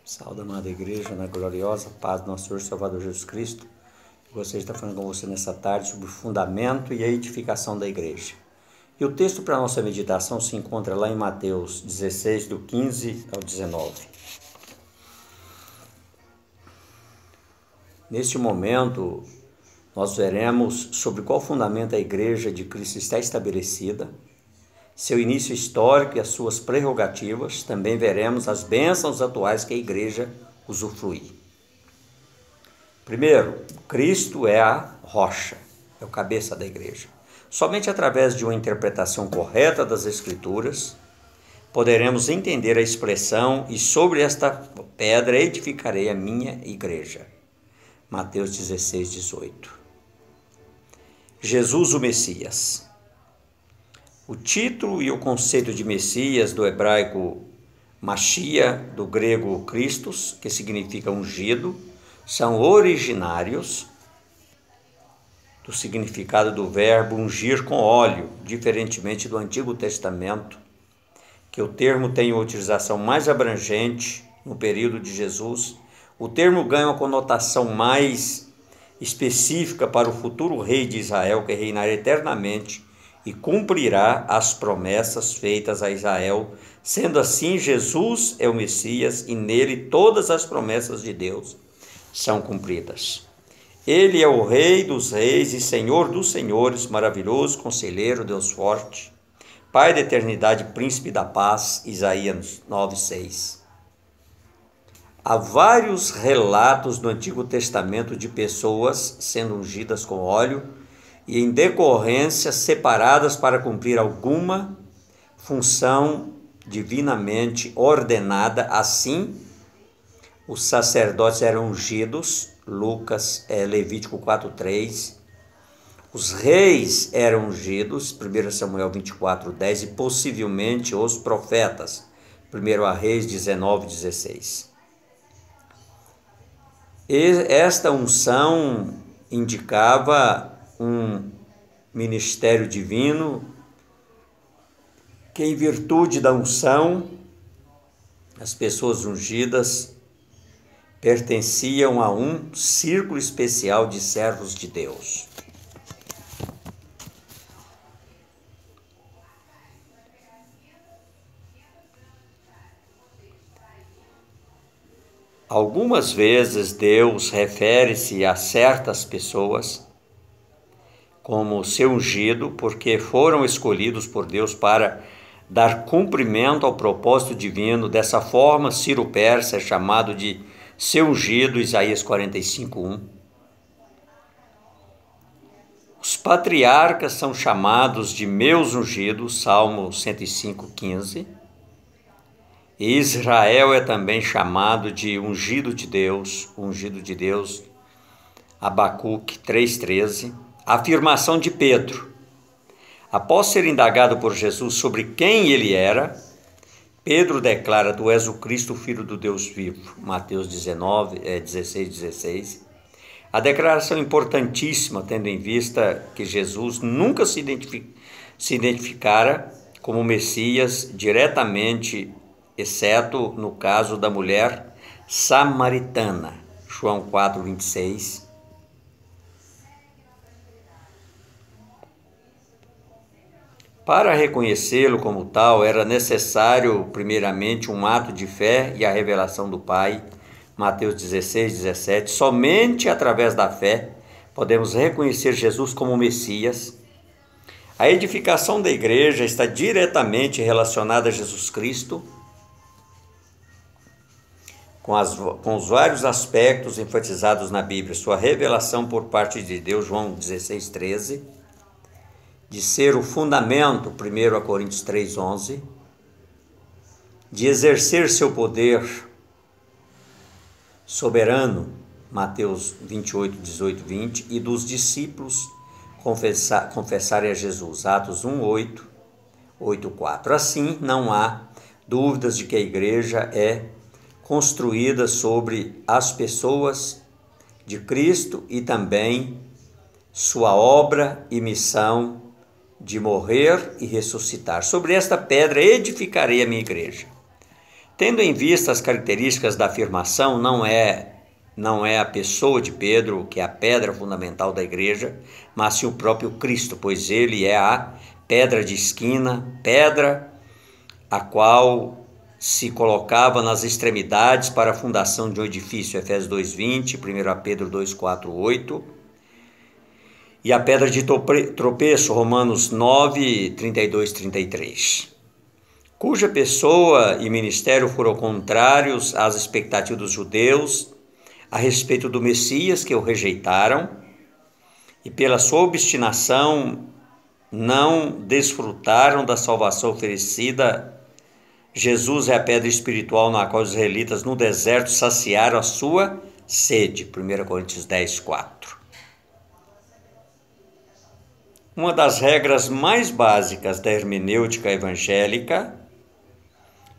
Salve, amada igreja, na gloriosa paz do nosso Senhor e Salvador Jesus Cristo. Gostaria de estar falando com você nessa tarde sobre o fundamento e a edificação da igreja. E o texto para a nossa meditação se encontra lá em Mateus 16, do 15 ao 19. Neste momento, nós veremos sobre qual fundamento a igreja de Cristo está estabelecida, seu início histórico e as suas prerrogativas. Também veremos as bênçãos atuais que a igreja usufrui. Primeiro, Cristo é a rocha, é o cabeça da igreja. Somente através de uma interpretação correta das Escrituras poderemos entender a expressão: e sobre esta pedra edificarei a minha igreja. Mateus 16, 18. Jesus, o Messias. O título e o conceito de Messias, do hebraico Machia, do grego Christos, que significa ungido, são originários do significado do verbo ungir com óleo, diferentemente do Antigo Testamento, que o termo tem uma utilização mais abrangente no período de Jesus. O termo ganha uma conotação mais específica para o futuro rei de Israel, que reinará eternamente e cumprirá as promessas feitas a Israel. Sendo assim, Jesus é o Messias e nele todas as promessas de Deus são cumpridas. Ele é o Rei dos reis e Senhor dos senhores, maravilhoso, conselheiro, Deus forte, Pai da eternidade, príncipe da paz. Isaías 9:6. Há vários relatos no Antigo Testamento de pessoas sendo ungidas com óleo e em decorrência separadas para cumprir alguma função divinamente ordenada. Assim, os sacerdotes eram ungidos, Levítico 4:3. Os reis eram ungidos, 1 Samuel 24:10, e possivelmente os profetas, 1 Reis 19:16. Esta unção indicava um ministério divino que, em virtude da unção, as pessoas ungidas pertenciam a um círculo especial de servos de Deus. Algumas vezes Deus refere-se a certas pessoas como seu ungido, porque foram escolhidos por Deus para dar cumprimento ao propósito divino. Dessa forma, Ciro Persa é chamado de seu ungido, Isaías 45:1. Os patriarcas são chamados de meus ungidos, Salmo 105:15. E Israel é também chamado de ungido de Deus, Abacuque 3:13. A afirmação de Pedro. Após ser indagado por Jesus sobre quem ele era, Pedro declara: Tu és o Cristo, o Filho do Deus vivo. Mateus 16:16. A declaração importantíssima, tendo em vista que Jesus nunca se identificara como Messias diretamente, exceto no caso da mulher samaritana, João 4:26. Para reconhecê-lo como tal, era necessário, primeiramente, um ato de fé e a revelação do Pai, Mateus 16:17. Somente através da fé podemos reconhecer Jesus como Messias. A edificação da igreja está diretamente relacionada a Jesus Cristo, com os vários aspectos enfatizados na Bíblia. Sua revelação por parte de Deus, João 16:13, de ser o fundamento, 1 Coríntios 3:11, de exercer seu poder soberano, Mateus 28:18-20, e dos discípulos confessarem a Jesus, Atos 1:8, 8:4. Assim, não há dúvidas de que a igreja é construída sobre as pessoas de Cristo e também sua obra e missão de morrer e ressuscitar. Sobre esta pedra edificarei a minha igreja. Tendo em vista as características da afirmação, não é a pessoa de Pedro que é a pedra fundamental da igreja, mas sim o próprio Cristo, pois ele é a pedra de esquina, pedra a qual se colocava nas extremidades para a fundação de um edifício, Efésios 2:20, 1 Pedro 2:4, 8, e a pedra de tropeço, Romanos 9, 32, 33, cuja pessoa e ministério foram contrários às expectativas dos judeus a respeito do Messias, que o rejeitaram, e pela sua obstinação não desfrutaram da salvação oferecida. Jesus é a pedra espiritual na qual os israelitas no deserto saciaram a sua sede. 1 Coríntios 10, 4. Uma das regras mais básicas da hermenêutica evangélica,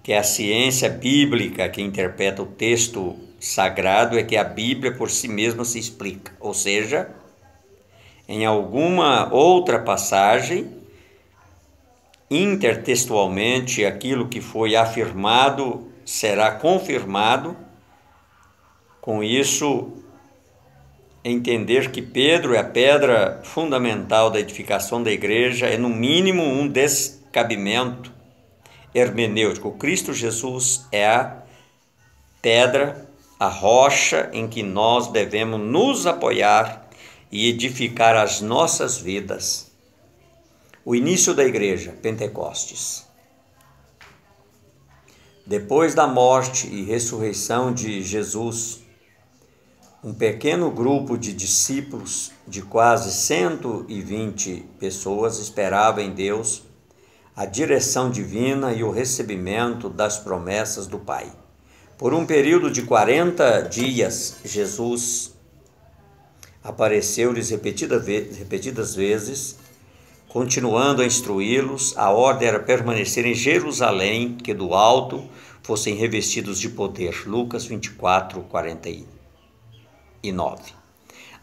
que é a ciência bíblica que interpreta o texto sagrado, é que a Bíblia por si mesma se explica. Ou seja, em alguma outra passagem, intertextualmente, aquilo que foi afirmado será confirmado. Com isso, entender que Pedro é a pedra fundamental da edificação da igreja é, no mínimo, um descabimento hermenêutico. Cristo Jesus é a pedra, a rocha em que nós devemos nos apoiar e edificar as nossas vidas. O início da igreja, Pentecostes. Depois da morte e ressurreição de Jesus, um pequeno grupo de discípulos de quase 120 pessoas esperava em Deus a direção divina e o recebimento das promessas do Pai. Por um período de 40 dias, Jesus apareceu-lhes repetidas vezes, continuando a instruí-los. A ordem era permanecer em Jerusalém, que do alto fossem revestidos de poder. Lucas 24, 49.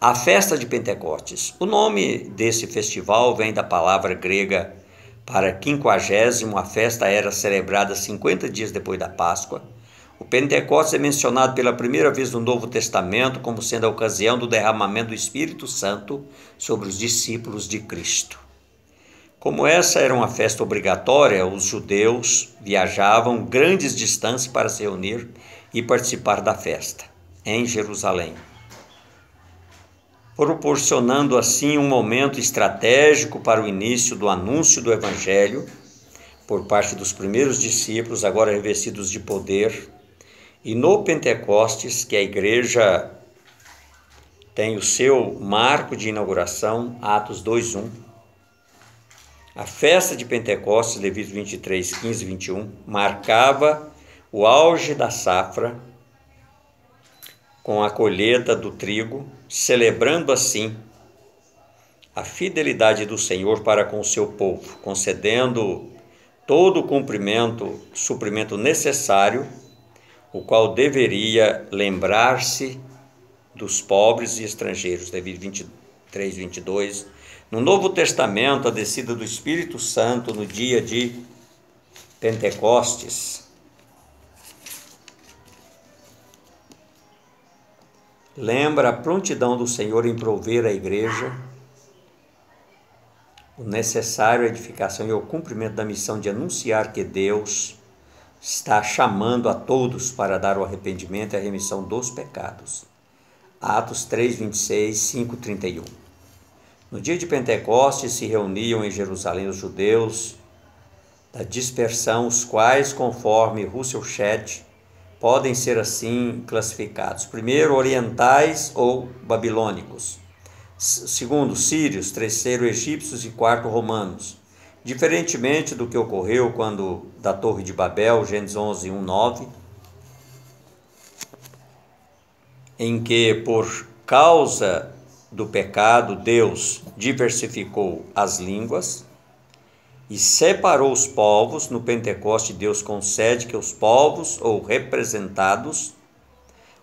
A festa de Pentecostes. O nome desse festival vem da palavra grega para 50º. A festa era celebrada 50 dias depois da Páscoa. O Pentecostes é mencionado pela primeira vez no Novo Testamento como sendo a ocasião do derramamento do Espírito Santo sobre os discípulos de Cristo. Como essa era uma festa obrigatória, os judeus viajavam grandes distâncias para se reunir e participar da festa em Jerusalém, proporcionando assim um momento estratégico para o início do anúncio do Evangelho por parte dos primeiros discípulos, agora revestidos de poder. E no Pentecostes, que a igreja tem o seu marco de inauguração, Atos 2:1, a festa de Pentecostes, Levítico 23, 15 e 21, marcava o auge da safra com a colheita do trigo, celebrando assim a fidelidade do Senhor para com o seu povo, concedendo todo o suprimento necessário, o qual deveria lembrar-se dos pobres e estrangeiros. Levítico 23, 22. No Novo Testamento, a descida do Espírito Santo no dia de Pentecostes lembra a prontidão do Senhor em prover à igreja o necessário à edificação e ao cumprimento da missão de anunciar que Deus está chamando a todos para dar o arrependimento e a remissão dos pecados. Atos 3, 26, 5, 31. No dia de Pentecostes se reuniam em Jerusalém os judeus da dispersão, os quais, conforme Russell Shedd, podem ser assim classificados. Primeiro, orientais ou babilônicos. Segundo, sírios. Terceiro, egípcios. E quarto, romanos. Diferentemente do que ocorreu quando da Torre de Babel, Gênesis 11, 1, 9, em que por causa do pecado Deus diversificou as línguas e separou os povos. No Pentecoste Deus concede que os povos ou representados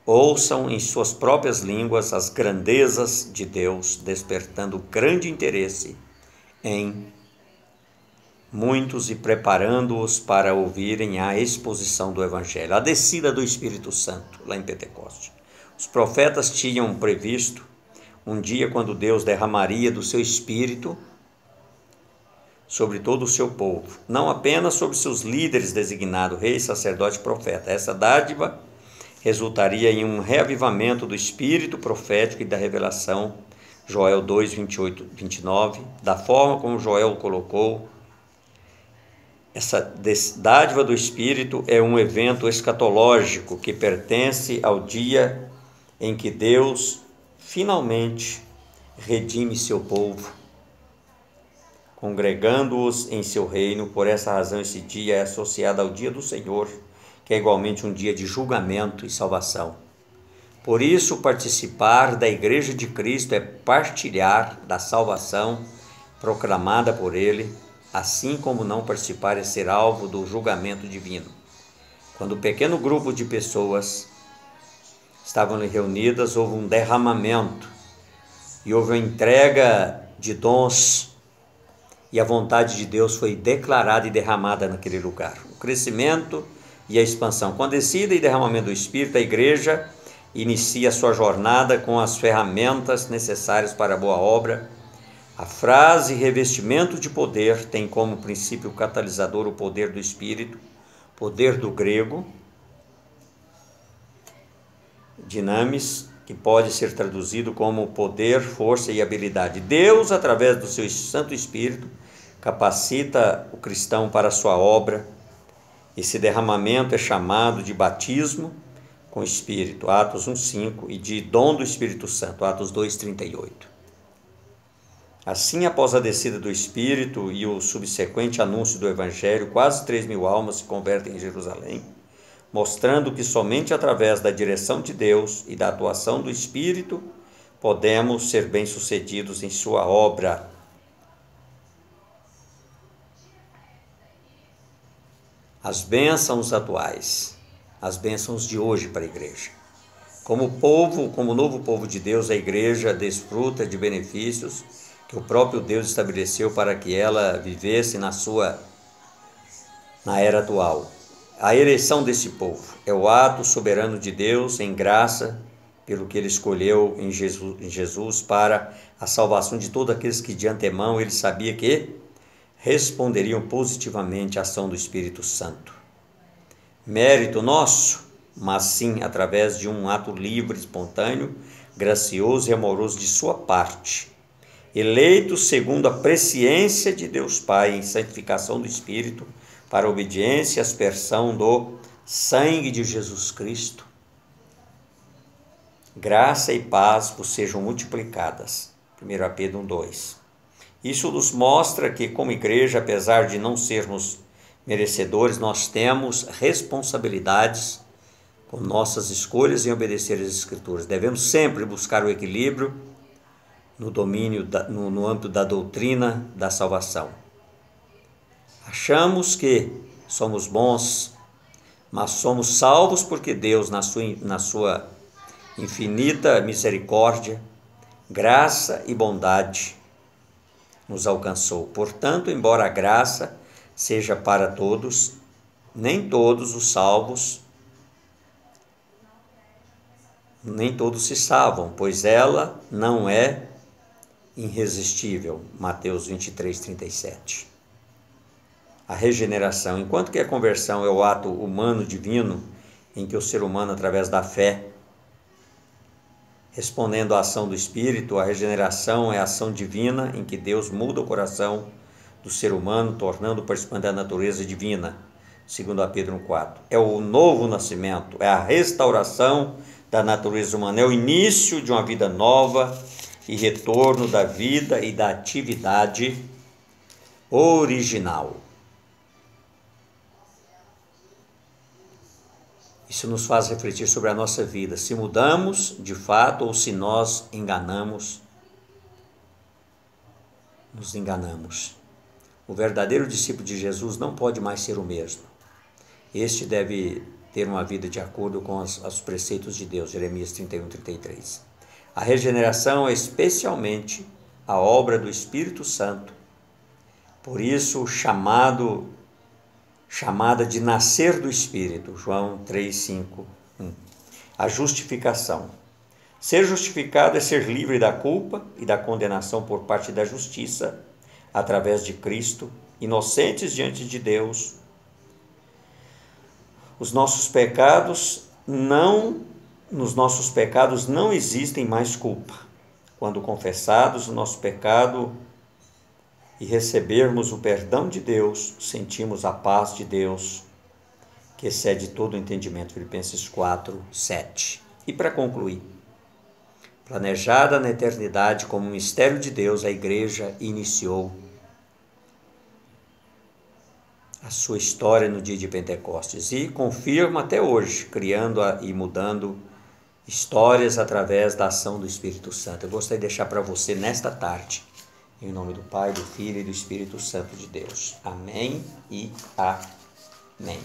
ouçam em suas próprias línguas as grandezas de Deus, despertando grande interesse em muitos e preparando-os para ouvirem a exposição do Evangelho, a descida do Espírito Santo lá em Pentecostes. Os profetas tinham previsto um dia quando Deus derramaria do seu Espírito sobre todo o seu povo, não apenas sobre seus líderes designados, rei, sacerdote e profeta. Essa dádiva resultaria em um reavivamento do espírito profético e da revelação, Joel 2, 28, 29, da forma como Joel colocou. Essa dádiva do Espírito é um evento escatológico que pertence ao dia em que Deus finalmente redime seu povo, congregando-os em seu reino. Por essa razão, esse dia é associado ao dia do Senhor, que é igualmente um dia de julgamento e salvação. Por isso, participar da Igreja de Cristo é partilhar da salvação proclamada por Ele, assim como não participar é ser alvo do julgamento divino. Quando um pequeno grupo de pessoas estavam reunidas, houve um derramamento e houve uma entrega de dons, e a vontade de Deus foi declarada e derramada naquele lugar. O crescimento e a expansão. Com a descida e derramamento do Espírito, a igreja inicia a sua jornada com as ferramentas necessárias para a boa obra. A frase revestimento de poder tem como princípio catalisador o poder do Espírito, poder do grego, dinamis, que pode ser traduzido como poder, força e habilidade. Deus, através do seu Santo Espírito, capacita o cristão para a sua obra. Esse derramamento é chamado de batismo com Espírito, Atos 1,5, e de dom do Espírito Santo, Atos 2,38. Assim, após a descida do Espírito e o subsequente anúncio do Evangelho, quase 3.000 almas se convertem em Jerusalém, mostrando que somente através da direção de Deus e da atuação do Espírito podemos ser bem-sucedidos em sua obra. As bênçãos atuais, as bênçãos de hoje para a igreja. Como novo povo de Deus, a igreja desfruta de benefícios que o próprio Deus estabeleceu para que ela vivesse na era atual. A eleição desse povo é o ato soberano de Deus em graça, pelo que ele escolheu em Jesus para a salvação de todos aqueles que de antemão ele sabia que responderiam positivamente à ação do Espírito Santo. Mérito nosso, mas sim através de um ato livre, espontâneo, gracioso e amoroso de sua parte. Eleitos segundo a presciência de Deus Pai em santificação do Espírito, para a obediência e aspersão do sangue de Jesus Cristo. Graça e paz vos sejam multiplicadas. 1 Pedro 1,2. Isso nos mostra que, como igreja, apesar de não sermos merecedores, nós temos responsabilidades com nossas escolhas em obedecer às Escrituras. Devemos sempre buscar o equilíbrio no domínio, no âmbito da doutrina da salvação. Achamos que somos bons, mas somos salvos porque Deus, na sua infinita misericórdia, graça e bondade, nos alcançou. Portanto, embora a graça seja para todos, nem todos os salvos, nem todos se salvam, pois ela não é irresistível. Mateus 23, 37. A regeneração, enquanto que a conversão é o ato humano divino, em que o ser humano, através da fé, respondendo à ação do Espírito, a regeneração é a ação divina em que Deus muda o coração do ser humano, tornando-o participante da natureza divina, segundo a Pedro 1,4. É o novo nascimento, é a restauração da natureza humana, é o início de uma vida nova e retorno da vida e da atividade original. Isso nos faz refletir sobre a nossa vida, se mudamos de fato ou se nós nos enganamos. O verdadeiro discípulo de Jesus não pode mais ser o mesmo. Este deve ter uma vida de acordo com os preceitos de Deus, Jeremias 31, 33. A regeneração é especialmente a obra do Espírito Santo Por isso, chamada de nascer do Espírito, João 3:5. A justificação. Ser justificado é ser livre da culpa e da condenação por parte da justiça, através de Cristo, inocentes diante de Deus. Nos nossos pecados não existem mais culpa. Quando confessados o nosso pecado e recebermos o perdão de Deus, sentimos a paz de Deus, que excede todo o entendimento. Filipenses 4:7. E para concluir, planejada na eternidade como um mistério de Deus, a igreja iniciou a sua história no dia de Pentecostes e confirma até hoje, criando e mudando histórias através da ação do Espírito Santo. Eu gostaria de deixar para você nesta tarde, em nome do Pai, do Filho e do Espírito Santo de Deus. Amém e amém.